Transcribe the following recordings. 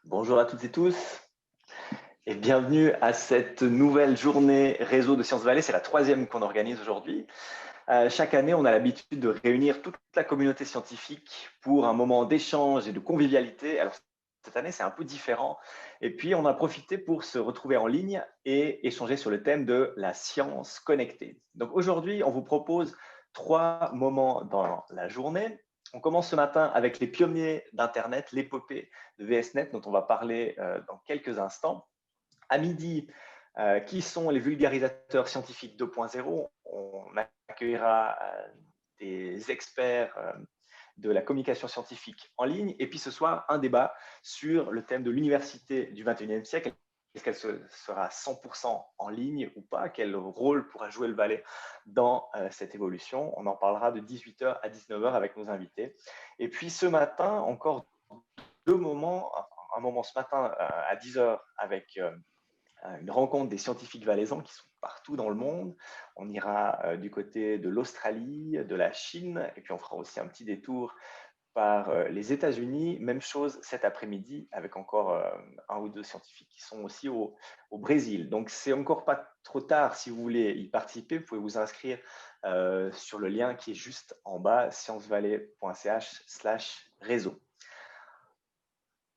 Bonjour à toutes et tous et bienvenue à cette nouvelle journée réseau de Sciences Vallée. C'est la troisième qu'on organise aujourd'hui. Chaque année, on a l'habitude de réunir toute la communauté scientifique pour un moment d'échange et de convivialité. Alors, cette année, c'est un peu différent. Et puis, on a profité pour se retrouver en ligne et échanger sur le thème de la science connectée. Donc, aujourd'hui, on vous propose 3 moments dans la journée. On commence ce matin avec les pionniers d'Internet, l'épopée de VSNet, dont on va parler dans quelques instants. À midi, qui sont les vulgarisateurs scientifiques 2.0? On accueillera des experts de la communication scientifique en ligne. Et puis ce soir, un débat sur le thème de l'université du 21e siècle. Est-ce qu'elle sera 100% en ligne ou pas? Quel rôle pourra jouer le Valais dans cette évolution? On en parlera de 18h à 19h avec nos invités. Et puis ce matin, encore deux moments. Un moment ce matin à 10h avec une rencontre des scientifiques valaisans qui sont partout dans le monde. On ira du côté de l'Australie, de la Chine, et puis on fera aussi un petit détour par les États-Unis. Même chose cet après-midi avec encore un ou deux scientifiques qui sont aussi au Brésil. Donc, c'est encore pas trop tard si vous voulez y participer. Vous pouvez vous inscrire sur le lien qui est juste en bas, sciencevalley.ch/réseau.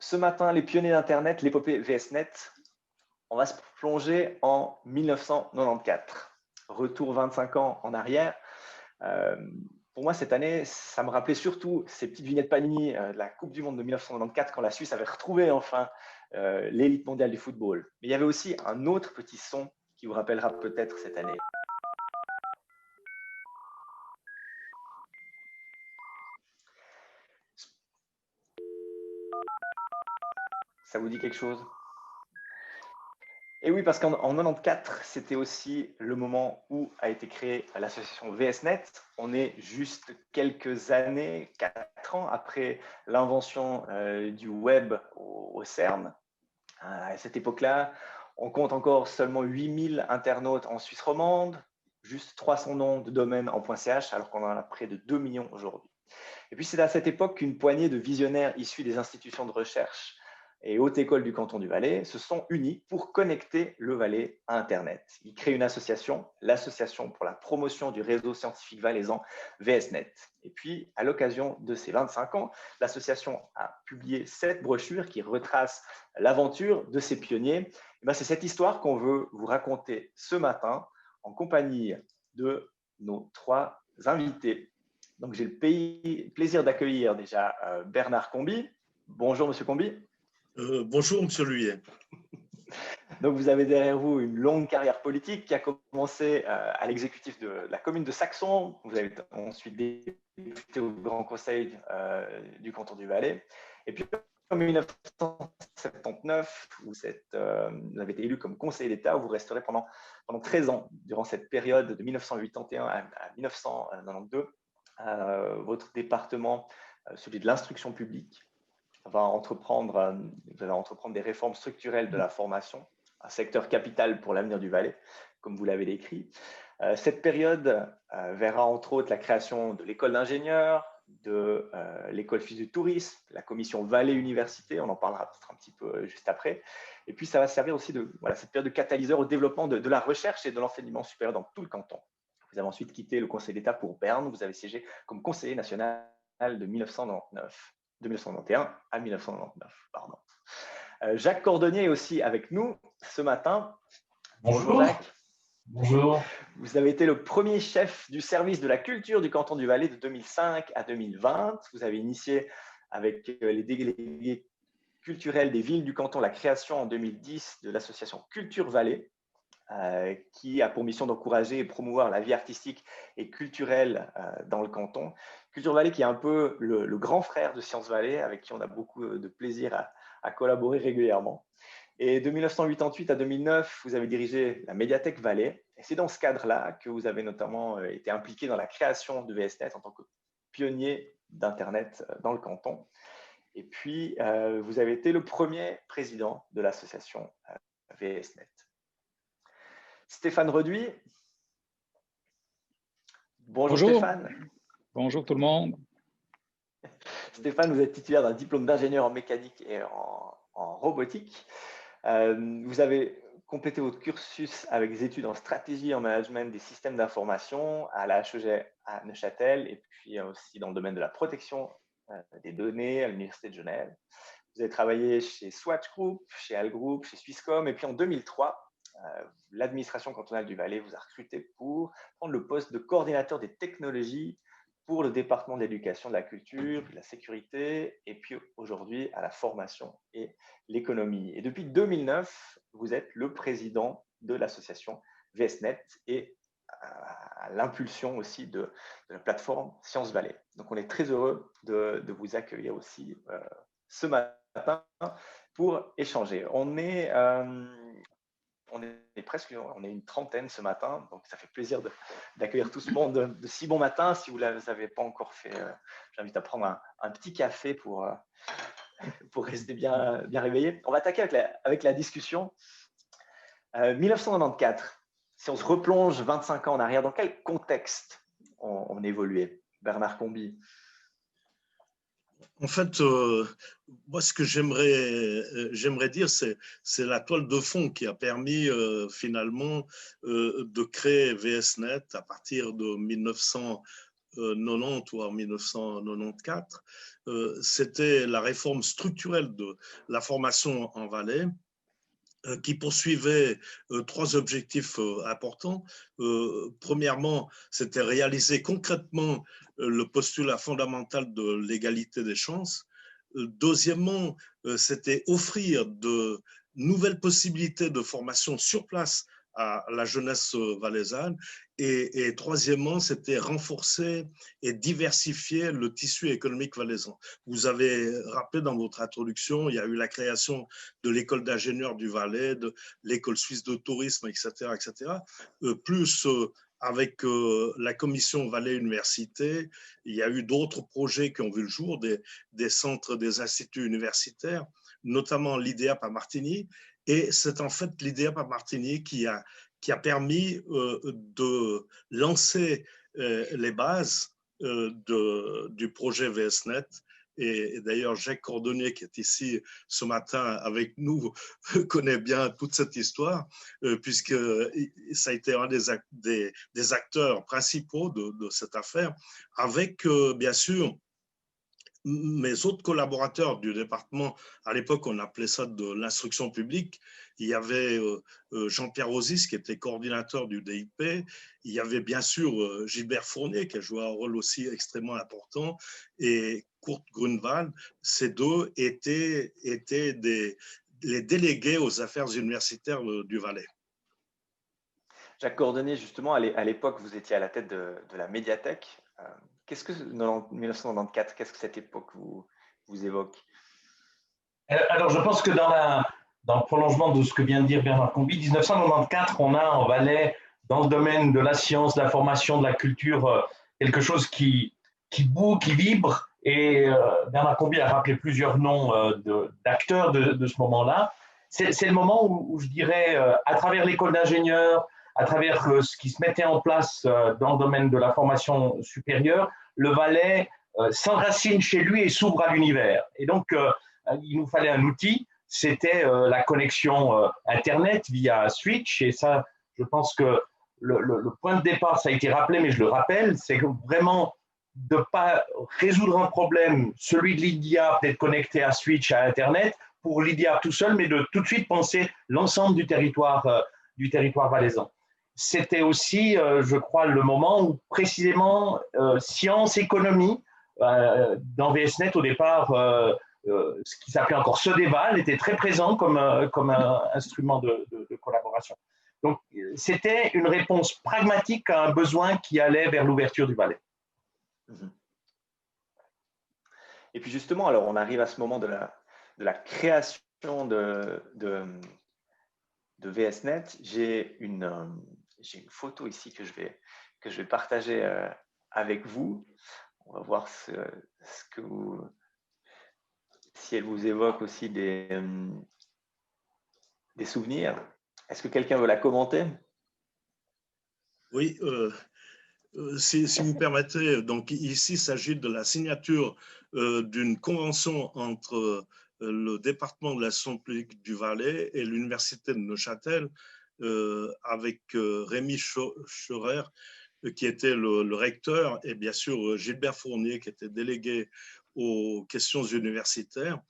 Ce matin, les pionniers d'Internet, l'épopée VSNet. On va se plonger en 1994. Retour 25 ans en arrière. Pour moi, cette année, ça me rappelait surtout ces petites vignettes Panini de la Coupe du Monde de 1994, quand la Suisse avait retrouvé enfin l'élite mondiale du football. Mais il y avait aussi un autre petit son qui vous rappellera peut-être cette année. Ça vous dit quelque chose? Et oui, parce qu'en 94, c'était aussi le moment où a été créée l'association VSNet. On est juste quelques années, 4 ans après l'invention du web au CERN. À cette époque-là, on compte encore seulement 8000 internautes en Suisse romande, juste 300 noms de domaines en .ch, alors qu'on en a près de 2 millions aujourd'hui. Et puis, c'est à cette époque qu'une poignée de visionnaires issus des institutions de recherche et haute école du canton du Valais se sont unis pour connecter le Valais à Internet. Ils créent une association, l'Association pour la promotion du réseau scientifique valaisan, VSNet. Et puis, à l'occasion de ces 25 ans, l'association a publié 7 brochures qui retracent l'aventure de ces pionniers. C'est cette histoire qu'on veut vous raconter ce matin en compagnie de nos 3 invités. Donc, j'ai le plaisir d'accueillir déjà Bernard Combi. Bonjour, Monsieur Combi. Bonjour, Monsieur Luyet. Donc, vous avez derrière vous une longue carrière politique qui a commencé à l'exécutif de la commune de Saxon. Vous avez ensuite député au Grand Conseil du canton du Valais. Et puis, en 1979, vous avez été élu comme conseiller d'État, où vous resterez pendant 13 ans. Durant cette période de 1981 à 1992, votre département, celui de l'instruction publique, vous allez entreprendre des réformes structurelles de la formation, un secteur capital pour l'avenir du Valais, comme vous l'avez décrit. Cette période verra entre autres la création de l'école d'ingénieurs, de l'école suisse du tourisme, la commission Valais Université, on en parlera peut-être un petit peu juste après. Et puis ça va servir aussi cette période de catalyseur au développement de la recherche et de l'enseignement supérieur dans tout le canton. Vous avez ensuite quitté le Conseil d'État pour Berne, vous avez siégé comme conseiller national de 1991 à 1999. Pardon. Jacques Cordonnier est aussi avec nous ce matin. Bonjour Jacques. Bonjour. Vous avez été le premier chef du service de la culture du canton du Valais de 2005 à 2020. Vous avez initié avec les délégués culturels des villes du canton la création en 2010 de l'association Culture Valais, qui a pour mission d'encourager et promouvoir la vie artistique et culturelle dans le canton. Culture Valais qui est un peu le grand frère de Sciences Valais, avec qui on a beaucoup de plaisir à collaborer régulièrement. Et de 1988 à 2009, vous avez dirigé la médiathèque Valais. Et c'est dans ce cadre-là que vous avez notamment été impliqué dans la création de VSNet en tant que pionnier d'Internet dans le canton. Et puis, vous avez été le premier président de l'association VSNet. Stéphane Reduit. Bonjour Stéphane. Bonjour tout le monde. Stéphane, vous êtes titulaire d'un diplôme d'ingénieur en mécanique et en en robotique. Vous avez complété votre cursus avec des études en stratégie, en management des systèmes d'information à la HEG à Neuchâtel et puis aussi dans le domaine de la protection des données à l'Université de Genève. Vous avez travaillé chez Swatch Group, chez Al Group, chez Swisscom et puis en 2003, l'administration cantonale du Valais vous a recruté pour prendre le poste de coordinateur des technologies pour le département de l'éducation, de la culture, de la sécurité, et puis aujourd'hui à la formation et l'économie. Et depuis 2009, vous êtes le président de l'association VSNet et à l'impulsion aussi de la plateforme Sciences Valais. Donc on est très heureux de vous accueillir aussi ce matin pour échanger. On est une trentaine ce matin, donc ça fait plaisir d'accueillir tout ce monde de si bon matin. Si vous ne l'avez pas encore fait, j'invite à prendre un petit café pour rester bien réveillé. On va attaquer avec la discussion. 1994, si on se replonge 25 ans en arrière, dans quel contexte on évoluait, Bernard Combi? En fait, moi, ce que j'aimerais dire, c'est la toile de fond qui a permis finalement de créer VSNet à partir de 1990 ou en 1994. C'était la réforme structurelle de la formation en Valais, qui poursuivait trois objectifs importants. Premièrement, c'était réaliser concrètement le postulat fondamental de l'égalité des chances. Deuxièmement, c'était offrir de nouvelles possibilités de formation sur place à la jeunesse valaisanne. Et troisièmement, c'était renforcer et diversifier le tissu économique valaisan. Vous avez rappelé dans votre introduction, il y a eu la création de l'école d'ingénieurs du Valais, de l'école suisse de tourisme, etc., etc. Plus avec la commission Valais Université, il y a eu d'autres projets qui ont vu le jour, des centres, des instituts universitaires, notamment l'IDEAP à Martigny. Et c'est en fait l'IDEAP à Martigny qui a permis de lancer les bases du projet VSNet. Et d'ailleurs, Jacques Cordonnier, qui est ici ce matin avec nous, connaît bien toute cette histoire, puisque ça a été un des acteurs principaux de cette affaire, avec, bien sûr, mes autres collaborateurs du département. À l'époque, on appelait ça de l'instruction publique. Il y avait Jean-Pierre Rosis, qui était coordinateur du DIP. Il y avait bien sûr Gilbert Fournier, qui a joué un rôle aussi extrêmement important, et Kurt Grunwald. Ces deux étaient les délégués aux affaires universitaires du Valais. Jacques Cordonnier, justement, à l'époque, vous étiez à la tête de la médiathèque. Qu'est-ce que 1994, qu'est-ce que cette époque vous évoque? Alors, je pense que dans le prolongement de ce que vient de dire Bernard Combi, 1994, on a en Valais, dans le domaine de la science, de la formation, de la culture, quelque chose qui boue, qui vibre. Et Bernard Combi a rappelé plusieurs noms d'acteurs de ce moment-là. C'est le moment où je dirais, à travers l'école d'ingénieurs, à travers ce qui se mettait en place dans le domaine de la formation supérieure, le Valais s'enracine chez lui et s'ouvre à l'univers. Et donc, il nous fallait un outil, c'était la connexion Internet via Switch. Et ça, je pense que le point de départ, ça a été rappelé, mais je le rappelle, c'est que vraiment de ne pas résoudre un problème, celui de l'IDIAP, d'être connecté à Switch, à Internet, pour l'IDIAP tout seul, mais de tout de suite penser l'ensemble du territoire valaisan. C'était aussi, je crois, le moment où précisément sciences, économie, dans VSNet au départ, ce qui s'appelait encore Sodeval était très présent comme un instrument de collaboration. Donc, c'était une réponse pragmatique à un besoin qui allait vers l'ouverture du Valais. Et puis justement, alors on arrive à ce moment de la création de VSNet. J'ai une photo ici que je vais partager avec vous. On va voir si elle vous évoque aussi des souvenirs. Est-ce que quelqu'un veut la commenter? Oui, si vous permettez, donc ici il s'agit de la signature d'une convention entre le département de la science publique du Valais et l'université de Neuchâtel, avec Rémi Scheurer, qui était le recteur, et bien sûr Gilbert Fournier, qui était délégué aux questions universitaires.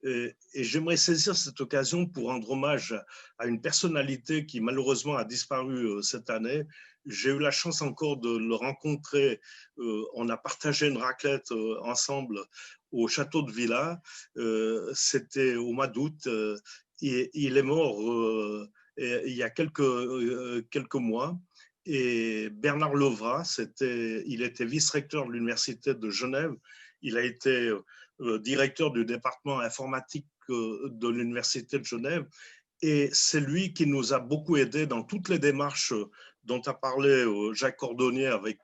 Et j'aimerais saisir cette occasion pour rendre hommage à une personnalité qui malheureusement a disparu cette année. J'ai eu la chance encore de le rencontrer. On a partagé une raclette ensemble au château de Villa. C'était au mois d'août. Il est mort il y a quelques mois. Et Bernard Levrat, il était vice-recteur de l'université de Genève. Il a été directeur du département informatique de l'université de Genève. Et c'est lui qui nous a beaucoup aidés dans toutes les démarches dont a parlé Jacques Cordonnier avec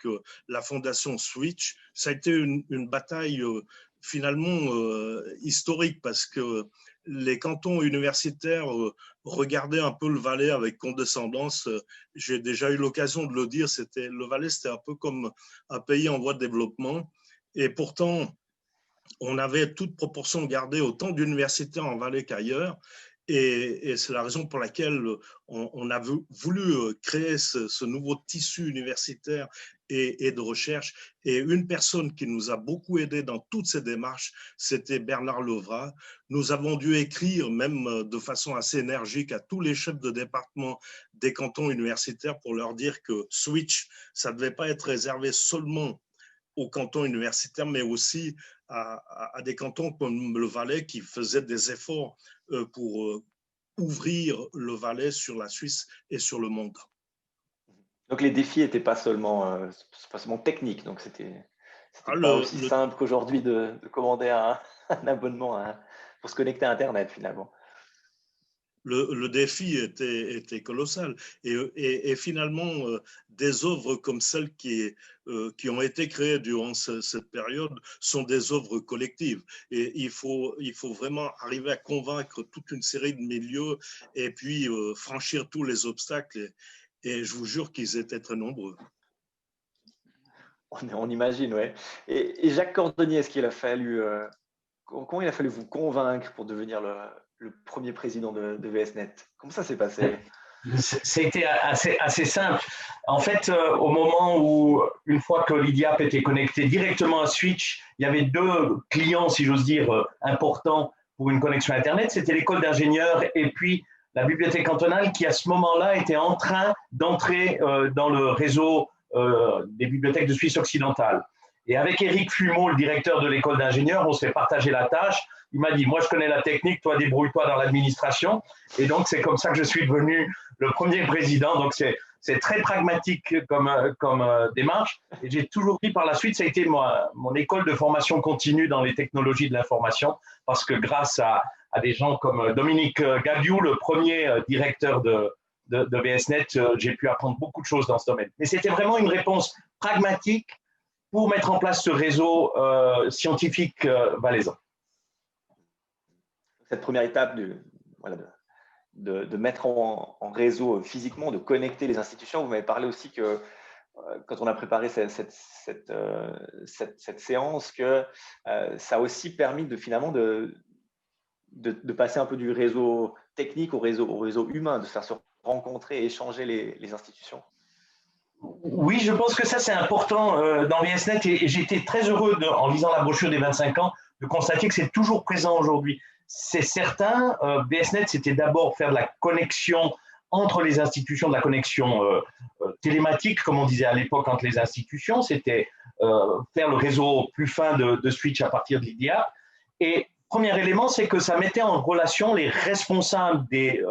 la fondation Switch. Ça a été une bataille finalement historique parce que les cantons universitaires regardaient un peu le Valais avec condescendance. J'ai déjà eu l'occasion de le dire, le Valais, c'était un peu comme un pays en voie de développement. Et pourtant, on avait toute proportion gardée autant d'universitaires en Valais qu'ailleurs. Et c'est la raison pour laquelle on a voulu créer ce nouveau tissu universitaire et de recherche. Et une personne qui nous a beaucoup aidé dans toutes ces démarches, c'était Bernard Levrat. Nous avons dû écrire, même de façon assez énergique, à tous les chefs de département des cantons universitaires pour leur dire que Switch, ça ne devait pas être réservé seulement aux cantons universitaires, mais aussi à des cantons comme le Valais qui faisaient des efforts pour ouvrir le Valais sur la Suisse et sur le monde. Donc les défis n'étaient pas seulement techniques, donc c'était pas aussi simple qu'aujourd'hui de commander un abonnement pour se connecter à Internet finalement. Le défi était colossal. Et finalement, des œuvres comme celles qui ont été créées durant cette période sont des œuvres collectives. Et il faut vraiment arriver à convaincre toute une série de milieux et puis franchir tous les obstacles. Et je vous jure qu'ils étaient très nombreux. On imagine, oui. Et Jacques Cordonnier, est-ce qu'il a fallu… comment il a fallu vous convaincre pour devenir le premier président de VSNet? Comment ça s'est passé? C'était assez simple. En fait, au moment où, une fois que l'IDIAP était connecté directement à Switch, il y avait deux clients, si j'ose dire, importants pour une connexion Internet. C'était l'école d'ingénieurs et puis la bibliothèque cantonale qui, à ce moment-là, était en train d'entrer dans le réseau des bibliothèques de Suisse occidentale. Et avec Éric Fumeau, le directeur de l'école d'ingénieurs, on s'est partagé la tâche. Il m'a dit, moi je connais la technique, toi débrouille-toi dans l'administration. Et donc c'est comme ça que je suis devenu le premier président. Donc c'est très pragmatique comme démarche. Et j'ai toujours dit par la suite, ça a été mon école de formation continue dans les technologies de l'information, parce que grâce à des gens comme Dominique Gabiou, le premier directeur de VSNet, j'ai pu apprendre beaucoup de choses dans ce domaine. Mais c'était vraiment une réponse pragmatique pour mettre en place ce réseau scientifique valaisan. Cette première étape de mettre en réseau physiquement, de connecter les institutions, vous m'avez parlé aussi que quand on a préparé cette séance, que ça a aussi permis finalement de passer un peu du réseau technique au réseau humain, de faire se rencontrer et échanger les institutions. Oui, je pense que ça c'est important dans VSNet et j'ai été très heureux en lisant la brochure des 25 ans de constater que c'est toujours présent aujourd'hui. C'est certain, VSNet c'était d'abord faire de la connexion entre les institutions, de la connexion télématique comme on disait à l'époque entre les institutions, c'était faire le réseau plus fin de Switch à partir de l'IDIAP. Et premier élément, c'est que ça mettait en relation les responsables des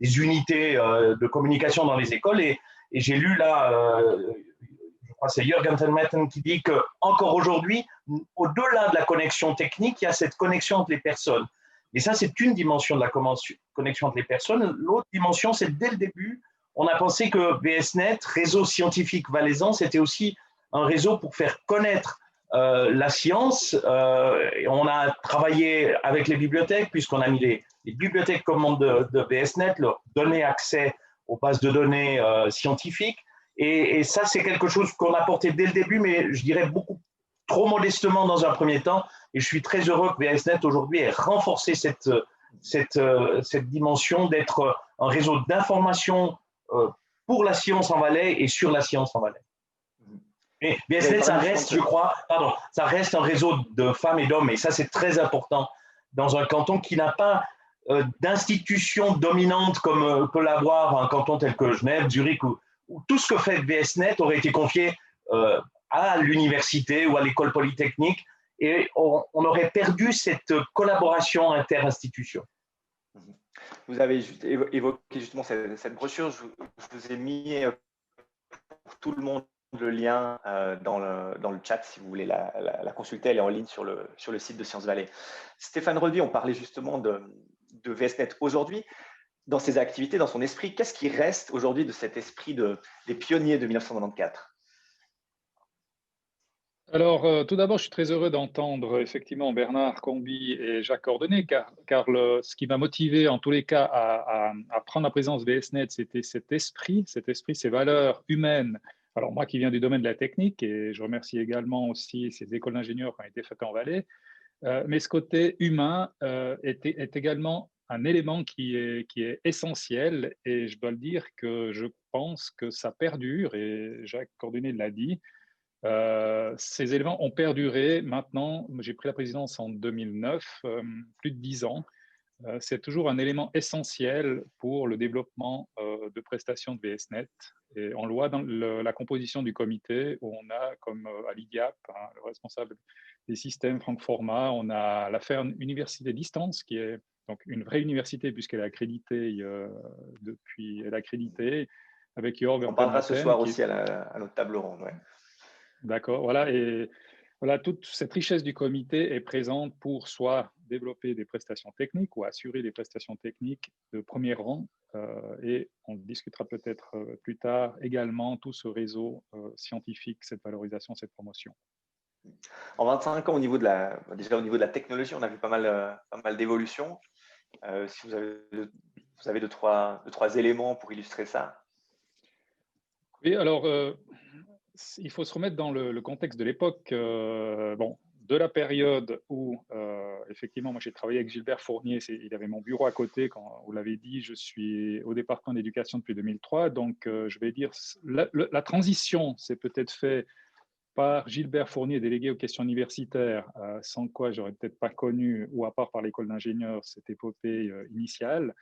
unités de communication dans les écoles et j'ai lu là, je crois que c'est Jürgen Telmetten qui dit qu'encore aujourd'hui, au-delà de la connexion technique, il y a cette connexion entre les personnes. Et ça, c'est une dimension de la connexion entre les personnes. L'autre dimension, c'est dès le début, on a pensé que VSNet, réseau scientifique valaisan, c'était aussi un réseau pour faire connaître la science. On a travaillé avec les bibliothèques, puisqu'on a mis les bibliothèques commandes de VSNet, leur donner accès aux bases de données scientifiques. Et ça, c'est quelque chose qu'on a porté dès le début, mais je dirais beaucoup trop modestement dans un premier temps, Et je suis très heureux que VSNet aujourd'hui ait renforcé cette dimension d'être un réseau d'information pour la science en Valais et sur la science en Valais. Et VSNet, ça reste, je crois, ça reste un réseau de femmes et d'hommes, et ça c'est très important dans un canton qui n'a pas d'institution dominante comme peut l'avoir un canton tel que Genève, Zurich, où tout ce que fait VSNet aurait été confié à l'université ou à l'école polytechnique, et on aurait perdu cette collaboration inter-institution. Vous avez évoqué justement cette brochure. Je vous ai mis pour tout le monde le lien dans le chat si vous voulez la consulter. Elle est en ligne sur le site de Sciences Valais. Stéphane Revy, on parlait justement de VSNet aujourd'hui. Dans ses activités, dans son esprit, qu'est-ce qui reste aujourd'hui de cet esprit des pionniers de 1994 ? Alors, tout d'abord, je suis très heureux d'entendre effectivement Bernard Comby et Jacques Cordenet, car ce qui m'a motivé en tous les cas à prendre la présence VSNet, c'était cet esprit, ces valeurs humaines. Alors moi qui viens du domaine de la technique, et je remercie également aussi ces écoles d'ingénieurs qui ont été faites en Valais, mais ce côté humain est également un élément qui est essentiel, et je dois le dire que je pense que ça perdure, et Jacques Cordenet l'a dit. Ces éléments ont perduré. Maintenant, j'ai pris la présidence en 2009, plus de 10 ans. C'est toujours un élément essentiel pour le développement de prestations de VSNet. Et on le voit dans la composition du comité, où on a comme à l'IDIAP, le responsable des systèmes, Franck Format, on a la Fern Université Distance, qui est donc une vraie université puisqu'elle est accréditée avec Jörg. On parlera ce soir aussi à notre table ronde. Ouais. D'accord, voilà, et voilà, toute cette richesse du comité est présente pour soit développer des prestations techniques ou assurer des prestations techniques de premier rang, et on discutera peut-être plus tard également tout ce réseau scientifique, cette valorisation, cette promotion. En 25 ans, au niveau de la technologie, on a vu pas mal d'évolutions. Si vous avez deux, trois éléments pour illustrer ça. Oui, alors, il faut se remettre dans le contexte de l'époque, de la période où, effectivement, moi j'ai travaillé avec Gilbert Fournier, il avait mon bureau à côté, quand vous l'avez dit, je suis au département d'éducation depuis 2003, donc je vais dire, la transition s'est peut-être faite par Gilbert Fournier, délégué aux questions universitaires, sans quoi j'aurais peut-être pas connu, ou à part par l'école d'ingénieurs, cette épopée initiale.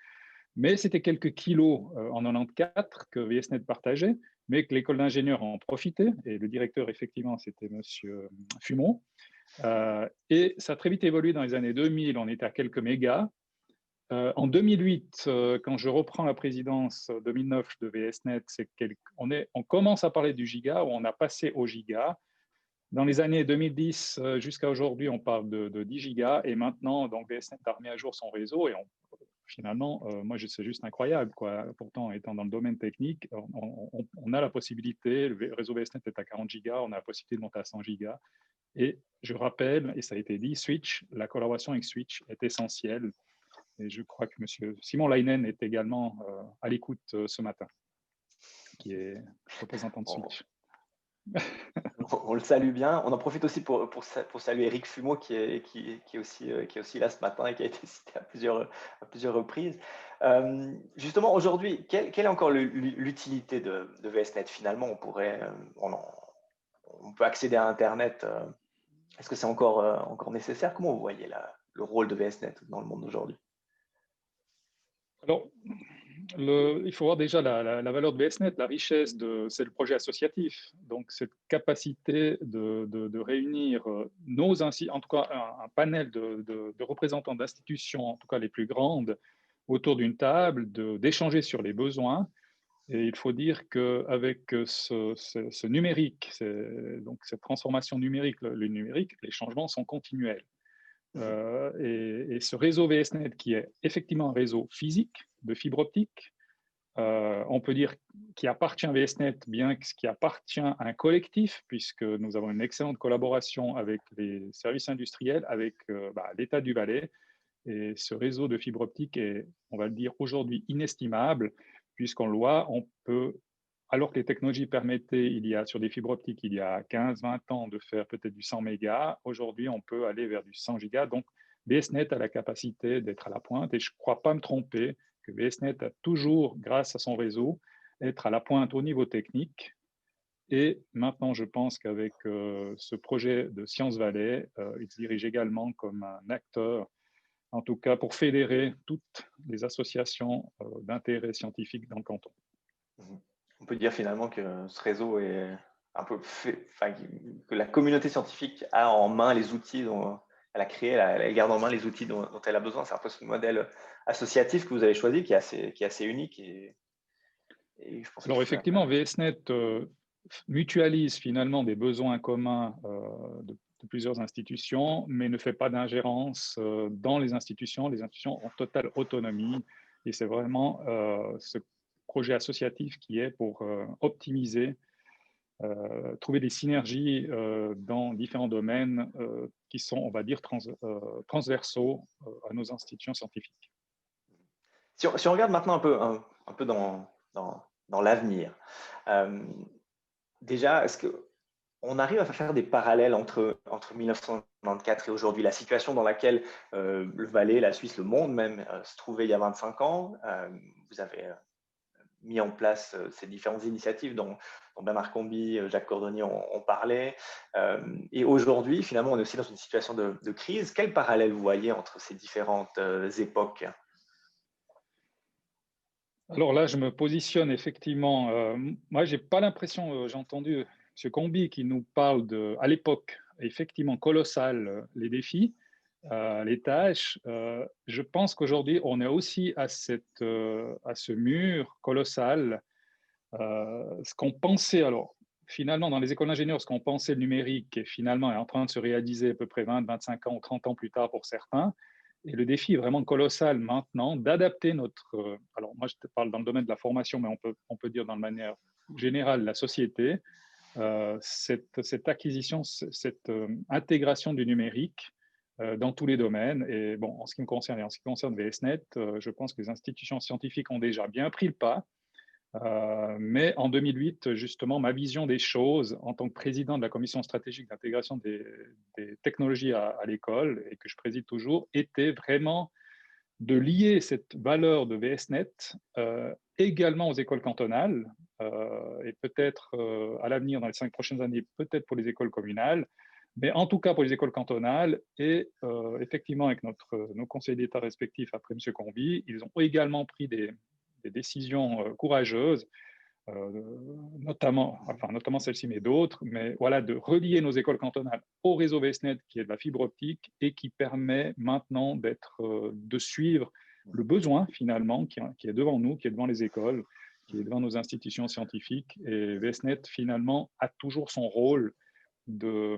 Mais c'était quelques kilos en 94 que VSNet partageait, mais que l'école d'ingénieurs en profitait. Et le directeur, effectivement, c'était monsieur Fumon. Et ça a très vite évolué dans les années 2000. On était à quelques mégas. En 2008, quand je reprends la présidence 2009 de VSNet, on commence à parler du giga, où on a passé au giga. Dans les années 2010 jusqu'à aujourd'hui, on parle de 10 gigas. Et maintenant, donc, VSNet a remis à jour son réseau, et finalement, moi, c'est juste incroyable, quoi. Pourtant, étant dans le domaine technique, on a la possibilité, le réseau VSNet est à 40 gigas, on a la possibilité de monter à 100 gigas. Et je rappelle, et ça a été dit, Switch, la collaboration avec Switch est essentielle. Et je crois que M. Simon Leinen est également à l'écoute ce matin, qui est représentant de Switch. On le salue bien. On en profite aussi pour saluer Eric Fumeau qui est aussi là ce matin et qui a été cité à plusieurs reprises. Justement, aujourd'hui, quelle est encore l'utilité de VSNet? Finalement, on peut accéder à Internet. Est-ce que c'est encore nécessaire? Comment vous voyez le rôle de VSNet dans le monde d'aujourd'hui? Alors, il faut voir déjà la valeur de VSNet, la richesse c'est le projet associatif. Donc, cette capacité de réunir en tout cas un panel de représentants d'institutions, en tout cas les plus grandes, autour d'une table, d'échanger sur les besoins. Et il faut dire qu'avec ce numérique, donc cette transformation numérique, le numérique, les changements sont continuels. Et ce réseau VSNet, qui est effectivement un réseau physique de fibre optique, on peut dire qu'il appartient à VSNet, bien que ce qui appartient à un collectif, puisque nous avons une excellente collaboration avec les services industriels, avec l'État du Valais. Et ce réseau de fibre optique est, on va le dire aujourd'hui, inestimable, puisqu'on le voit, on peut alors que les technologies permettaient, sur des fibres optiques, il y a 15-20 ans, de faire peut-être du 100 mégas, aujourd'hui, on peut aller vers du 100 gigas. Donc, VSNet a la capacité d'être à la pointe et je ne crois pas me tromper que VSNet a toujours, grâce à son réseau, être à la pointe au niveau technique. Et maintenant, je pense qu'avec ce projet de Sciences Valley, il se dirige également comme un acteur, en tout cas pour fédérer toutes les associations d'intérêt scientifique dans le canton. On peut dire finalement que ce réseau est un peu que la communauté scientifique a en main les outils dont elle a créé, elle garde en main les outils dont elle a besoin. C'est un peu ce modèle associatif que vous avez choisi qui est assez unique. Et je pense alors effectivement, VSNet mutualise finalement des besoins communs de plusieurs institutions, mais ne fait pas d'ingérence dans les institutions. Les institutions ont totale autonomie et c'est vraiment ce projet associatif qui est pour optimiser, trouver des synergies dans différents domaines qui sont, on va dire, transversaux à nos institutions scientifiques. Si on regarde maintenant un peu dans l'avenir, déjà, est-ce qu'on arrive à faire des parallèles entre 1994 et aujourd'hui, la situation dans laquelle le Valais, la Suisse, le monde même se trouvait il y a 25 ans? Vous avez mis en place ces différentes initiatives dont Bernard Comby, Jacques Cordonnier ont parlé. Et aujourd'hui, finalement, on est aussi dans une situation de crise. Quel parallèle vous voyez entre ces différentes époques? Alors là, je me positionne effectivement. Moi, j'ai pas l'impression, j'ai entendu M. Comby qui nous parle à l'époque, effectivement, colossal, les défis, les tâches. Je pense qu'aujourd'hui, on est aussi à ce mur colossal. Ce qu'on pensait, alors, finalement, dans les écoles d'ingénieurs, ce qu'on pensait le numérique, finalement, est en train de se réaliser à peu près 20, 25 ans ou 30 ans plus tard pour certains. Et le défi est vraiment colossal maintenant d'adapter alors moi je te parle dans le domaine de la formation, mais on peut dire dans la manière générale la société, cette acquisition, cette intégration du numérique dans tous les domaines. Et bon, en ce qui me concerne et en ce qui concerne VSNet, je pense que les institutions scientifiques ont déjà bien pris le pas. Mais en 2008, justement, ma vision des choses en tant que président de la commission stratégique d'intégration des technologies à l'école, et que je préside toujours, était vraiment de lier cette valeur de VSNet également aux écoles cantonales, et peut-être à l'avenir, dans les 5 prochaines années, peut-être pour les écoles communales, mais en tout cas pour les écoles cantonales. Et effectivement, avec nos conseils d'État respectifs après M. Comby, ils ont également pris des décisions courageuses, notamment celle-ci, mais d'autres, mais voilà, de relier nos écoles cantonales au réseau VSNet qui est de la fibre optique et qui permet maintenant de suivre le besoin finalement qui est devant nous, qui est devant les écoles, qui est devant nos institutions scientifiques. Et VSNet finalement a toujours son rôle de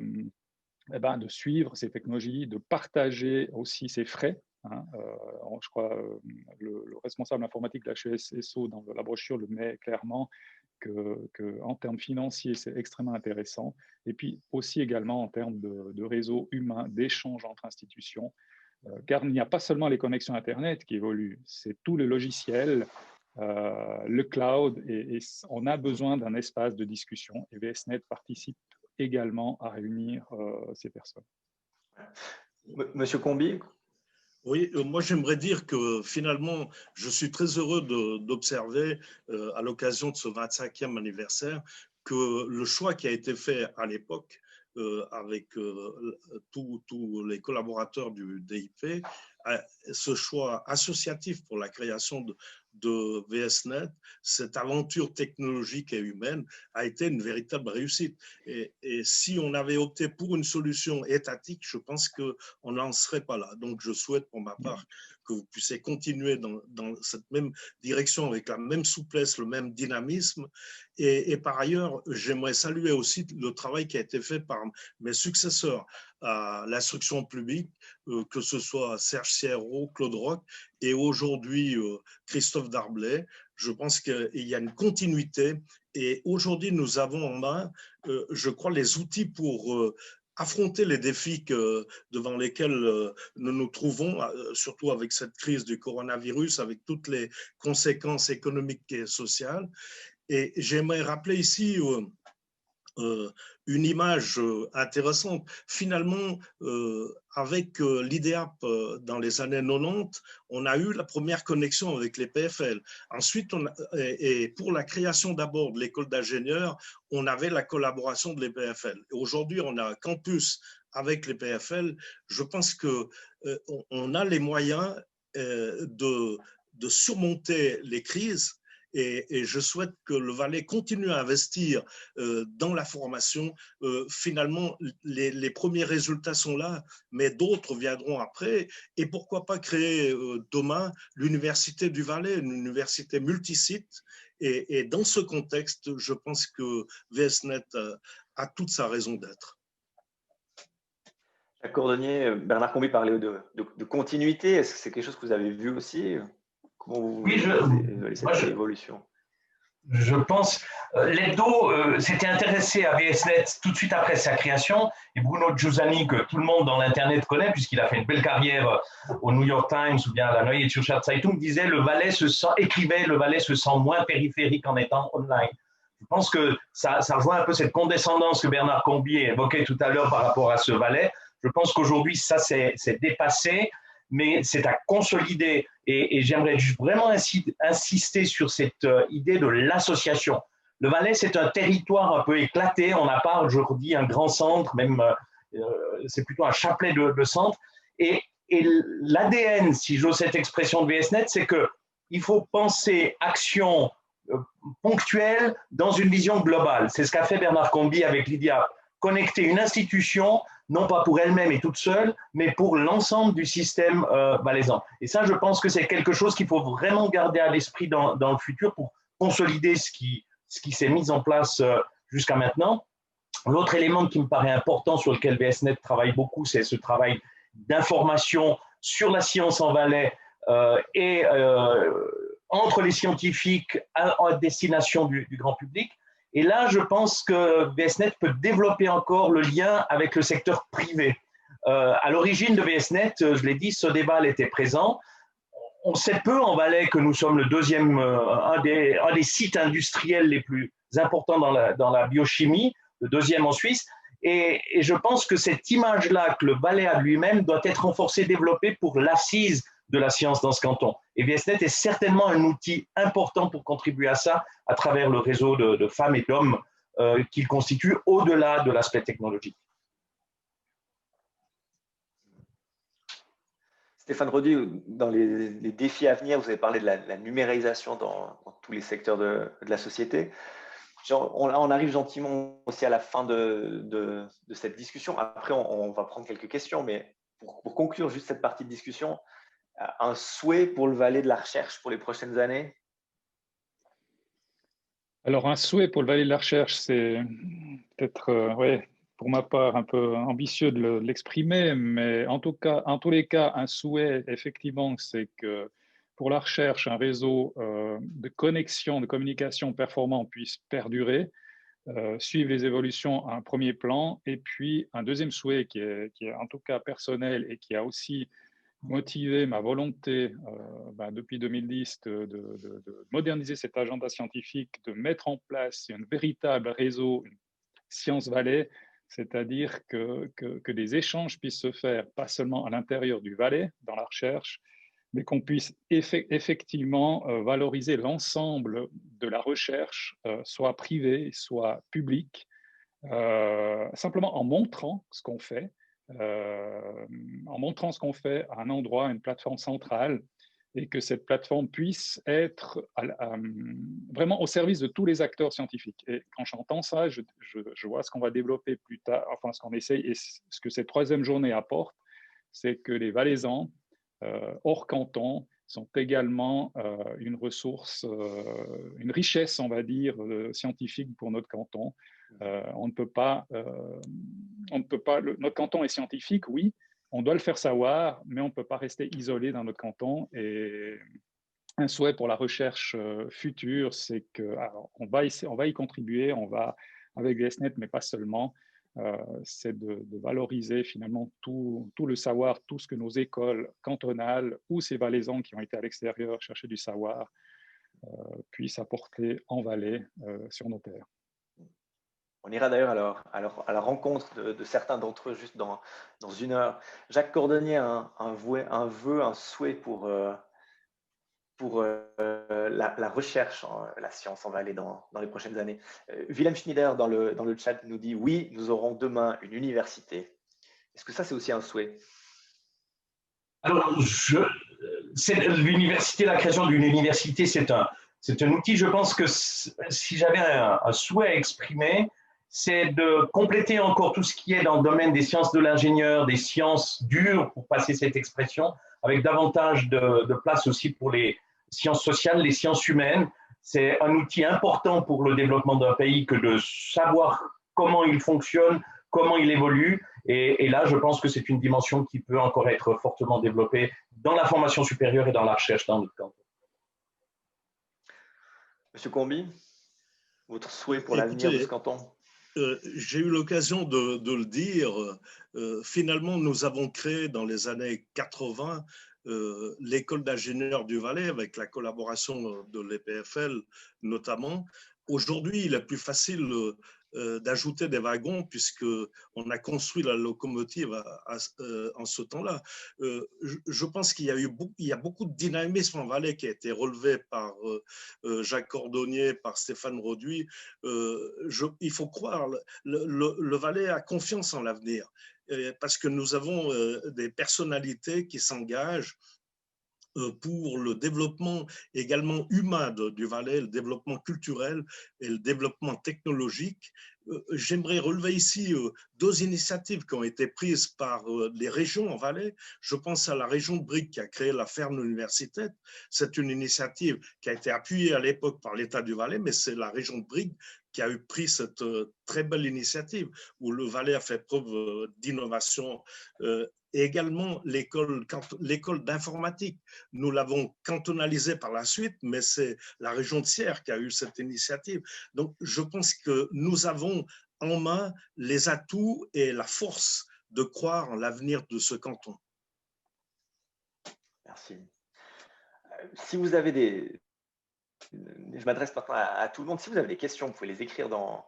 suivre ces technologies, de partager aussi ses frais. Je crois le responsable informatique de l'HESSO dans la brochure le met clairement qu'en termes financiers, c'est extrêmement intéressant. Et puis aussi également en termes de réseau humain, d'échange entre institutions, car il n'y a pas seulement les connexions Internet qui évoluent, c'est tout le logiciel, le cloud, et on a besoin d'un espace de discussion. Et VSNet participe également à réunir ces personnes. Monsieur Comby? Oui, moi j'aimerais dire que finalement, je suis très heureux d'observer à l'occasion de ce 25e anniversaire que le choix qui a été fait à l'époque avec tous les collaborateurs du DIP, ce choix associatif pour la création de VSNet, cette aventure technologique et humaine a été une véritable réussite. Et si on avait opté pour une solution étatique, je pense qu'on n'en serait pas là. Donc je souhaite pour ma part que vous puissiez continuer dans cette même direction avec la même souplesse, le même dynamisme. Et par ailleurs, j'aimerais saluer aussi le travail qui a été fait par mes successeurs à l'instruction publique, que ce soit Serge Sierro, Claude Roch et aujourd'hui Christophe Darblay. Je pense qu'il y a une continuité et aujourd'hui nous avons en main, je crois, les outils pour affronter les défis devant lesquels nous nous trouvons, surtout avec cette crise du coronavirus, avec toutes les conséquences économiques et sociales. Et j'aimerais rappeler ici une image intéressante. Finalement, avec l'IDEAP dans les années 90, on a eu la première connexion avec les PFL. Ensuite, et pour la création d'abord de l'école d'ingénieurs, on avait la collaboration de les PFL. Aujourd'hui, on a un campus avec les PFL. Je pense qu'on a les moyens de surmonter les crises. Et je souhaite que le Valais continue à investir dans la formation. Finalement, les premiers résultats sont là, mais d'autres viendront après. Et pourquoi pas créer demain l'Université du Valais, une université multisite. Et dans ce contexte, je pense que VSNet a toute sa raison d'être. Jacques Cordonnier, Bernard Combi parlait de continuité. Est-ce que c'est quelque chose que vous avez vu aussi? Comment vous évaluez cette évolution? Je pense, l'hebdo s'était intéressé à VSNet tout de suite après sa création, et Bruno Giussani, que tout le monde dans l'Internet connaît, puisqu'il a fait une belle carrière au New York Times ou bien à la Neue Zürcher Zeitung, disait le Valais écrivait, le Valais se sent moins périphérique en étant online. Je pense que ça rejoint un peu cette condescendance que Bernard Combi évoquait tout à l'heure par rapport à ce Valais. Je pense qu'aujourd'hui, ça c'est dépassé, mais c'est à consolider. Et j'aimerais vraiment insister sur cette idée de l'association. Le Valais, c'est un territoire un peu éclaté. On n'a pas aujourd'hui un grand centre, même c'est plutôt un chapelet de centres. Et l'ADN, si j'ose cette expression de VSNet, c'est qu'il faut penser action ponctuelle dans une vision globale. C'est ce qu'a fait Bernard Combi avec l'IDIAP. Connecter une institution, non pas pour elle-même et toute seule, mais pour l'ensemble du système valaisan. Et ça, je pense que c'est quelque chose qu'il faut vraiment garder à l'esprit dans le futur pour consolider ce qui s'est mis en place jusqu'à maintenant. L'autre élément qui me paraît important, sur lequel VSNet travaille beaucoup, c'est ce travail d'information sur la science en Valais et entre les scientifiques à destination du grand public. Et là, je pense que VSNet peut développer encore le lien avec le secteur privé. À l'origine de VSNet, je l'ai dit, Sodebal était présent. On sait peu en Valais que nous sommes le deuxième, un des sites industriels les plus importants dans la biochimie, le deuxième en Suisse. Et je pense que cette image-là que le Valais a lui-même doit être renforcée, développée pour l'assise de la science dans ce canton. Et VSNet est certainement un outil important pour contribuer à ça à travers le réseau de femmes et d'hommes qu'il constitue au-delà de l'aspect technologique. Stéphane Rodi, dans les défis à venir, vous avez parlé de la numérisation dans tous les secteurs de la société. On arrive gentiment aussi à la fin de cette discussion. Après, on va prendre quelques questions, mais pour conclure juste cette partie de discussion, un souhait pour le Valais de la recherche pour les prochaines années? Alors, un souhait pour le Valais de la recherche, c'est peut-être, ouais, pour ma part, un peu ambitieux de l'exprimer, mais en tous les cas, un souhait, effectivement, c'est que pour la recherche, un réseau de connexion, de communication performant puisse perdurer, suivre les évolutions à un premier plan, et puis un deuxième souhait qui est en tout cas personnel et qui a aussi motivé ma volonté depuis 2010 de moderniser cet agenda scientifique, de mettre en place un véritable réseau Science Valais, c'est-à-dire que des échanges puissent se faire, pas seulement à l'intérieur du Valais, dans la recherche, mais qu'on puisse effectivement valoriser l'ensemble de la recherche, soit privée, soit publique, simplement en montrant ce qu'on fait, à un endroit, à une plateforme centrale, et que cette plateforme puisse être vraiment au service de tous les acteurs scientifiques. Et quand j'entends ça, je vois ce qu'on va développer plus tard, enfin ce qu'on essaye, et ce que cette troisième journée apporte, c'est que les Valaisans, hors canton, sont également une ressource, une richesse, on va dire, scientifique pour notre canton. On ne peut pas, notre canton est scientifique, oui, on doit le faire savoir, mais on ne peut pas rester isolé dans notre canton. Et un souhait pour la recherche future, c'est qu'on va y contribuer, on va avec VSNet, mais pas seulement, c'est de valoriser finalement tout le savoir, tout ce que nos écoles cantonales ou ces Valaisans qui ont été à l'extérieur chercher du savoir puisse apporter en Valais sur nos terres. On ira d'ailleurs à la rencontre de certains d'entre eux juste dans une heure. Jacques Cordonnier a un vœu, un souhait pour la recherche, la science en Valais dans les prochaines années. Wilhelm Schneider dans le chat nous dit « Oui, nous aurons demain une université ». Est-ce que ça, c'est aussi un souhait? Alors, l'université, la création d'une université, c'est un outil. Je pense que si j'avais un souhait à exprimer, c'est de compléter encore tout ce qui est dans le domaine des sciences de l'ingénieur, des sciences dures, pour passer cette expression, avec davantage de place aussi pour les sciences sociales, les sciences humaines. C'est un outil important pour le développement d'un pays que de savoir comment il fonctionne, comment il évolue. Et là, je pense que c'est une dimension qui peut encore être fortement développée dans la formation supérieure et dans la recherche dans notre canton. Monsieur Combi, votre souhait pour l'avenir de ce canton? J'ai eu l'occasion de le dire. Finalement, nous avons créé dans les années 80 l'école d'ingénieurs du Valais avec la collaboration de l'EPFL notamment. Aujourd'hui, il est plus facile d'ajouter des wagons puisqu'on a construit la locomotive en ce temps-là. Je pense qu'il y a beaucoup de dynamisme en Valais qui a été relevé par Jacques Cordonnier, par Stéphane Roduit. Il faut croire, le Valais a confiance en l'avenir parce que nous avons des personnalités qui s'engagent pour le développement également humain du Valais, le développement culturel et le développement technologique. J'aimerais relever ici deux initiatives qui ont été prises par les régions en Valais. Je pense à la région de Brigue qui a créé la ferme université. C'est une initiative qui a été appuyée à l'époque par l'État du Valais, mais c'est la région de Brigue qui a eu pris cette très belle initiative où le Valais a fait preuve d'innovation. Et également l'école d'informatique. Nous l'avons cantonalisée par la suite, mais c'est la région de Sierre qui a eu cette initiative. Donc, je pense que nous avons en main les atouts et la force de croire en l'avenir de ce canton. Merci. Si vous avez je m'adresse maintenant à tout le monde, si vous avez des questions, vous pouvez les écrire dans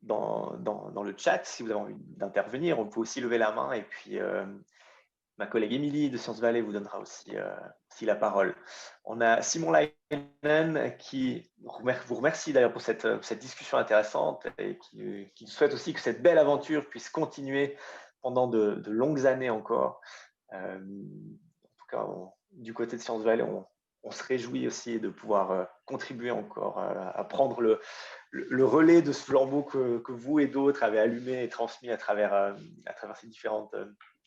le chat. Si vous avez envie d'intervenir, on peut aussi lever la main et puis ma collègue Émilie de Sciences Valais vous donnera aussi la parole. On a Simon Leinen qui vous remercie d'ailleurs pour cette discussion intéressante et qui souhaite aussi que cette belle aventure puisse continuer pendant de longues années encore. En tout cas, du côté de Sciences Valais, on se réjouit aussi de pouvoir contribuer encore à prendre le relais de ce flambeau que vous et d'autres avez allumé et transmis à travers ces différentes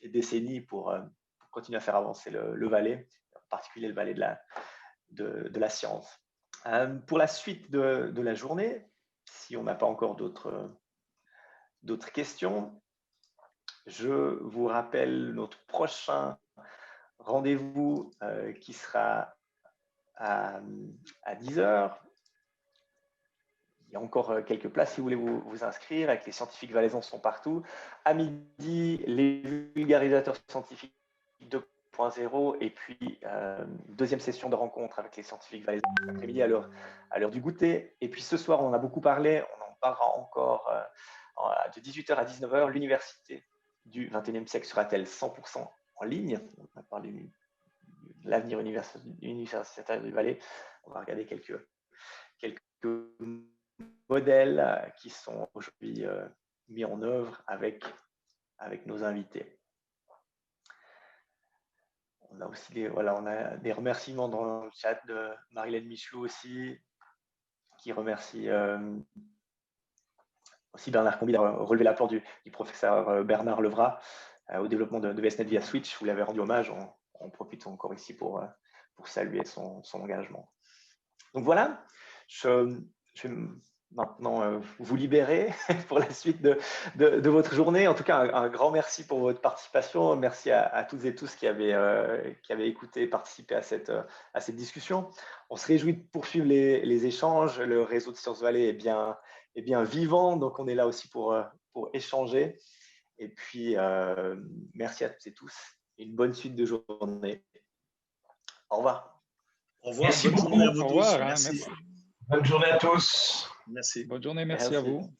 décennies pour continuer à faire avancer le Valais, en particulier le Valais de la science. Pour la suite de la journée, si on n'a pas encore d'autres questions, je vous rappelle notre prochain rendez-vous qui sera à 10 h. Il y a encore quelques places si vous voulez vous inscrire. Avec les scientifiques valaisans sont partout. À midi, les vulgarisateurs scientifiques 2.0 et puis deuxième session de rencontre avec les scientifiques valaisans l'après-midi à l'heure du goûter. Et puis ce soir, on en a beaucoup parlé. On en parlera encore de 18 h à 19 h. L'université du 21e siècle sera-t-elle 100% en ligne? On a parlé de l'avenir universitaire du Valais. On va regarder quelques modèles qui sont aujourd'hui mis en œuvre avec nos invités. On a aussi des remerciements dans le chat de Marilène Michelot aussi, qui remercie aussi Bernard Combi d'avoir relevé l'apport du professeur Bernard Levrat au développement de VSNet via Switch. Vous l'avez rendu hommage. On profite encore ici pour saluer son engagement. Donc voilà, je vais maintenant vous libérer pour la suite de votre journée. En tout cas, un grand merci pour votre participation. Merci à toutes et tous qui avaient écouté et participé à cette discussion. On se réjouit de poursuivre les échanges. Le réseau de Sciences Valais est bien vivant, donc on est là aussi pour échanger. Et puis, merci à toutes et tous. Une bonne suite de journée. Au revoir. Au revoir. Merci Bonne beaucoup. journée à vous Au tous. revoir. Merci. Merci. Bonne journée à tous. Merci. Bonne journée. Merci à vous.